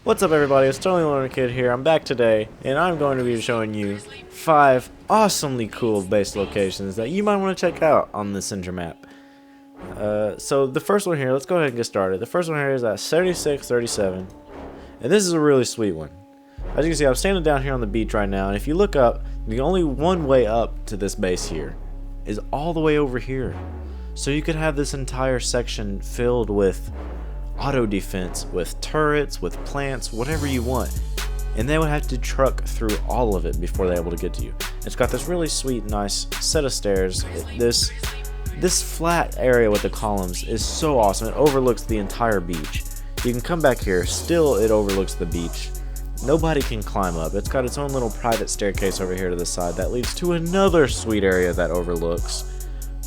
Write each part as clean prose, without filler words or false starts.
What's up everybody, it's Sterling Loner Kid here. I'm back today, and I'm going to be showing you 5 awesomely cool base locations that you might want to check out on this Cinder map. So the first one here, let's go ahead and get started. The first one here is at 7637, and this is a really sweet one. As you can see, I'm standing down here on the beach right now, and if you look up, the only one way up to this base here is all the way over here. So you could have this entire section filled with auto defense, with turrets, with plants, whatever you want, and they would have to truck through all of it before they're able to get to you. It's got this really sweet, nice set of stairs. This flat area with the columns is so awesome. It overlooks the entire beach. You can come back here, still it overlooks the beach. Nobody can climb up. It's got its own little private staircase over here to the side that leads to another sweet area that overlooks,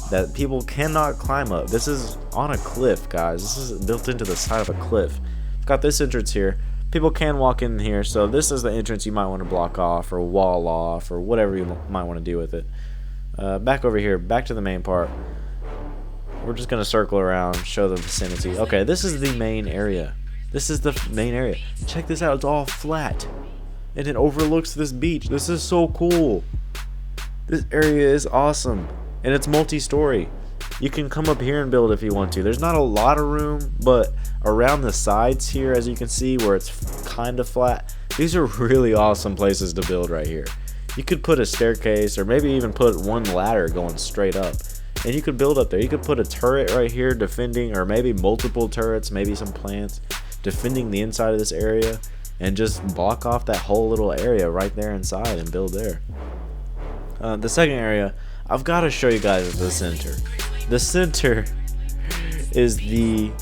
that people cannot climb up. This is on a cliff, guys. This is built into the side of a cliff. It's got this entrance here. People can walk in here, so this is the entrance you might want to block off or wall off or whatever you might want to do with it. Back over here, back to the main part. We're just going to circle around, show the vicinity. Okay, this is the main area. This is the main area. Check this out. It's all flat, and it overlooks this beach. This is so cool. This area is awesome. And it's multi-story. You can come up here and build if you want to. There's not a lot of room, but around the sides here, as you can see, where it's kind of flat, these are really awesome places to build right here. You could put a staircase, or maybe even put one ladder going straight up, and you could build up there. You could put a turret right here defending, or maybe multiple turrets, maybe some plants defending the inside of this area, and just block off that whole little area right there inside and build there. The second area, I've got to show you guys the center. The center is the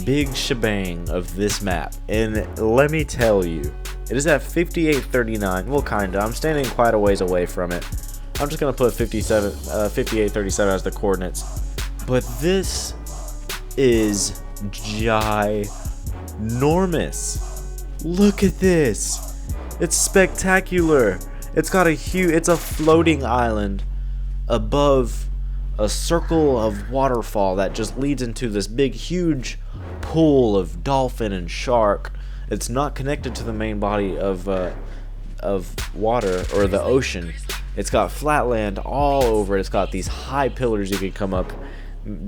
big shebang of this map, and let me tell you, it is at 5839. Well, kinda. I'm standing quite a ways away from it. I'm just gonna put 5837 as the coordinates. But this is ginormous. Look at this. It's spectacular. It's got it's a floating island above a circle of waterfall that just leads into this big huge pool of dolphin and shark. It's not connected to the main body of water or the ocean. It's got flat land all over it. It's got these high pillars you could come up,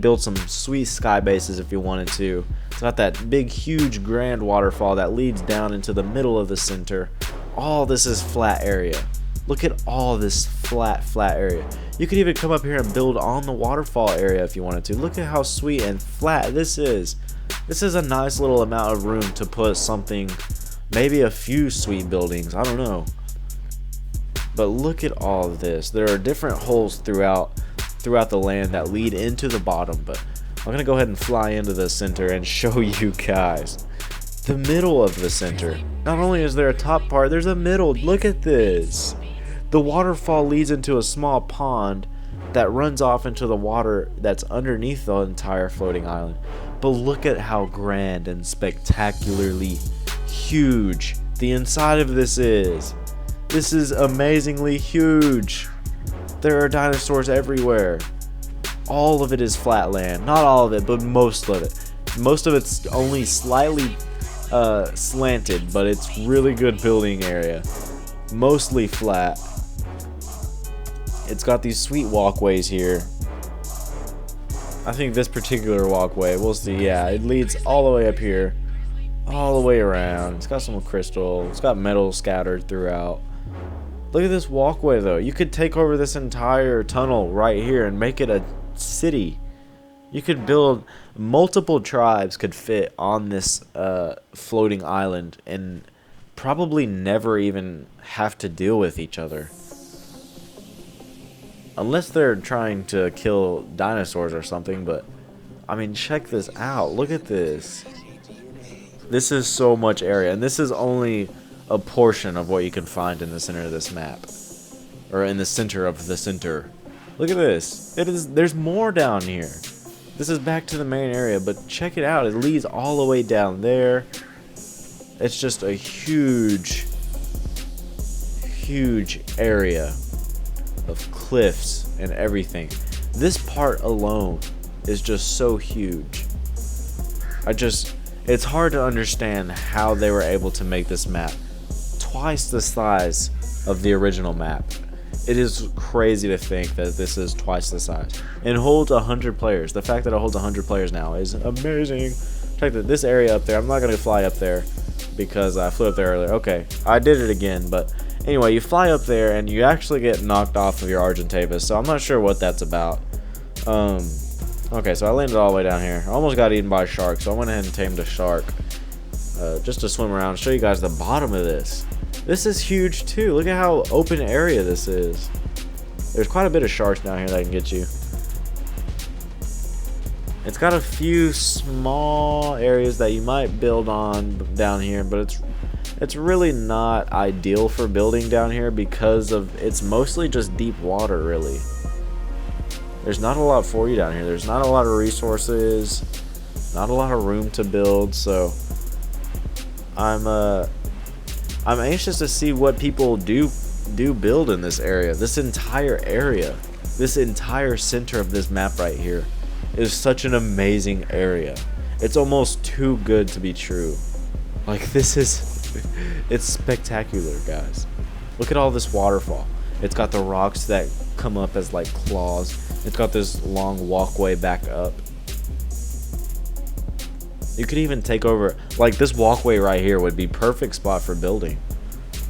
build some sweet sky bases if you wanted to. It's got that big huge grand waterfall that leads down into the middle of the center. All this is flat area. Look at all this flat area. You could even come up here and build on the waterfall area if you wanted to. Look at how sweet and flat this is. This is a nice little amount of room to put something, maybe a few sweet buildings, I don't know. But look at all of this. There are different holes throughout the land that lead into the bottom, but I'm gonna go ahead and fly into the center and show you guys the middle of the center. Not only is there a top part, there's a middle. Look at this. The waterfall leads into a small pond that runs off into the water that's underneath the entire floating island. But look at how grand and spectacularly huge the inside of this is. This is amazingly huge. There are dinosaurs everywhere. All of it is flat land. Not all of it, but most of it. Most of it's only slightly slanted, but it's really good building area. Mostly flat. It's got these sweet walkways here. I think this particular walkway, we'll see, yeah, it leads all the way up here, all the way around. It's got some crystal, it's got metal scattered throughout. Look at this walkway though. You could take over this entire tunnel right here and make it a city. You could build, multiple tribes could fit on this floating island and probably never even have to deal with each other. Unless they're trying to kill dinosaurs or something, but I mean, check this out. Look at this. This is so much area, and this is only a portion of what you can find in the center of this map, or in the center of the center. Look at this. There's more down here. This is back to the main area, but check it out. It leads all the way down there. It's just a huge area of cliffs and everything. This part alone is just so huge. It's hard to understand how they were able to make this map twice the size of the original map. It is crazy to think that this is twice the size. It holds 100 players. The fact that it holds 100 players now is amazing. Check that this area up there. I'm not going to fly up there because I flew up there earlier. Okay, I did it again, but anyway, you fly up there and you actually get knocked off of your Argentavis, so I'm not sure what that's about. Okay, so I landed all the way down here. I almost got eaten by a shark, so I went ahead and tamed a shark just to swim around and show you guys the bottom of this. This is huge too. Look at how open area this is. There's quite a bit of sharks down here that can get you. It's got a few small areas that you might build on down here, but it's really not ideal for building down here because of it's mostly just deep water, really. There's not a lot for you down here. There's not a lot of resources, not a lot of room to build, so I'm anxious to see what people do build in this area. This entire area, this entire center of this map right here is such an amazing area. It's almost too good to be true. Like, this is it's spectacular, guys. Look at all this waterfall. It's got the rocks that come up as like claws. It's got this long walkway back up. You could even take over, like, this walkway right here would be perfect spot for building.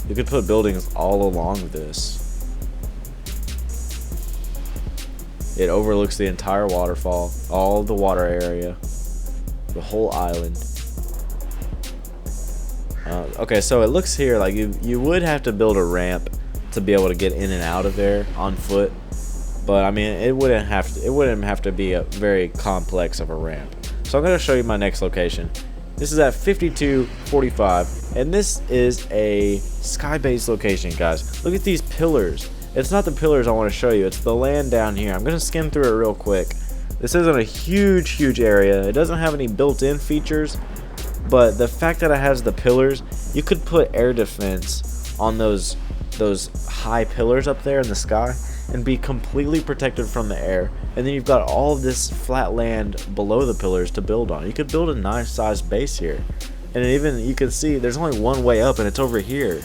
You could put buildings all along this. It overlooks the entire waterfall, all the water area, the whole island. Okay, so it looks here like you would have to build a ramp to be able to get in and out of there on foot, but I mean it wouldn't have to be a very complex of a ramp. So I'm going to show you my next location. This is at 5245, and this is a sky-based location, guys. Look at these pillars. It's not the pillars I want to show you, it's the land down here. I'm going to skim through it real quick. This isn't a huge area. It doesn't have any built-in features, but the fact that it has the pillars, you could put air defense on those high pillars up there in the sky and be completely protected from the air, and then you've got all this flat land below the pillars to build on. You could build a nice sized base here, and even you can see there's only one way up, and it's over here,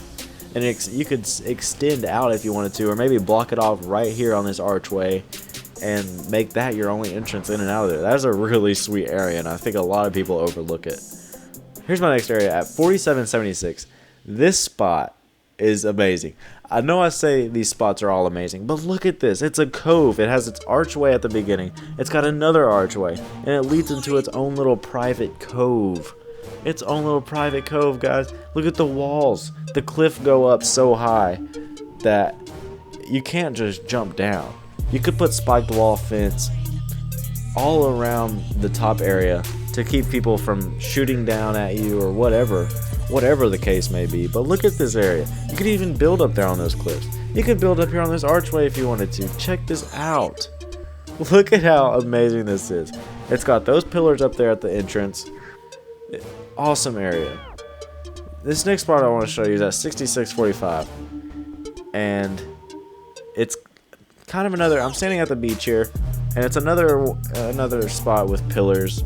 and you could extend out if you wanted to, or maybe block it off right here on this archway and make that your only entrance in and out of there. That is a really sweet area, and I think a lot of people overlook it. Here's my next area at 4776. This spot is amazing. I know I say these spots are all amazing, but look at this. It's a cove. It has its archway at the beginning. It's got another archway, and it leads into its own little private cove. Its own little private cove, guys. Look at the walls. The cliff go up so high that you can't just jump down. You could put spiked wall fence all around the top area to keep people from shooting down at you or whatever the case may be. But look at this area. You could even build up there on those cliffs. You could build up here on this archway if you wanted to. Check this out. Look at how amazing this is. It's got those pillars up there at the entrance. Awesome area. This next part I want to show you is at 6645, and it's kind of another, I'm standing at the beach here, and it's another spot with pillars,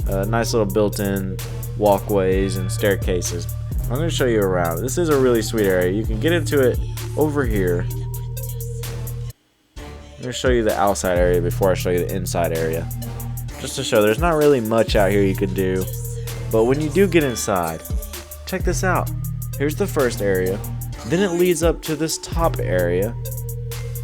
nice little built-in walkways and staircases. I'm going to show you around. This is a really sweet area. You can get into it over here. I'm going to show you the outside area before I show you the inside area, just to show there's not really much out here you can do. But when you do get inside, check this out. Here's the first area, then it leads up to this top area.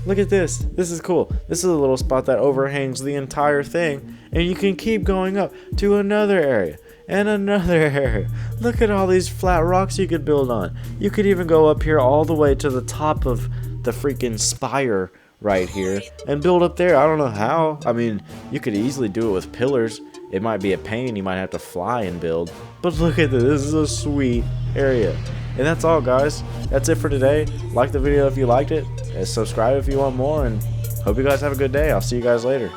Look at this. This is cool. This is a little spot that overhangs the entire thing, and you can keep going up to another area and another area. Look at all these flat rocks you could build on. You could even go up here all the way to the top of the freaking spire right here and build up there. I don't know how. I mean, you could easily do it with pillars. It might be a pain. You might have to fly and build. But look at this. This is a sweet area. And that's all, guys. That's it for today. Like the video if you liked it. And subscribe if you want more. And hope you guys have a good day. I'll see you guys later.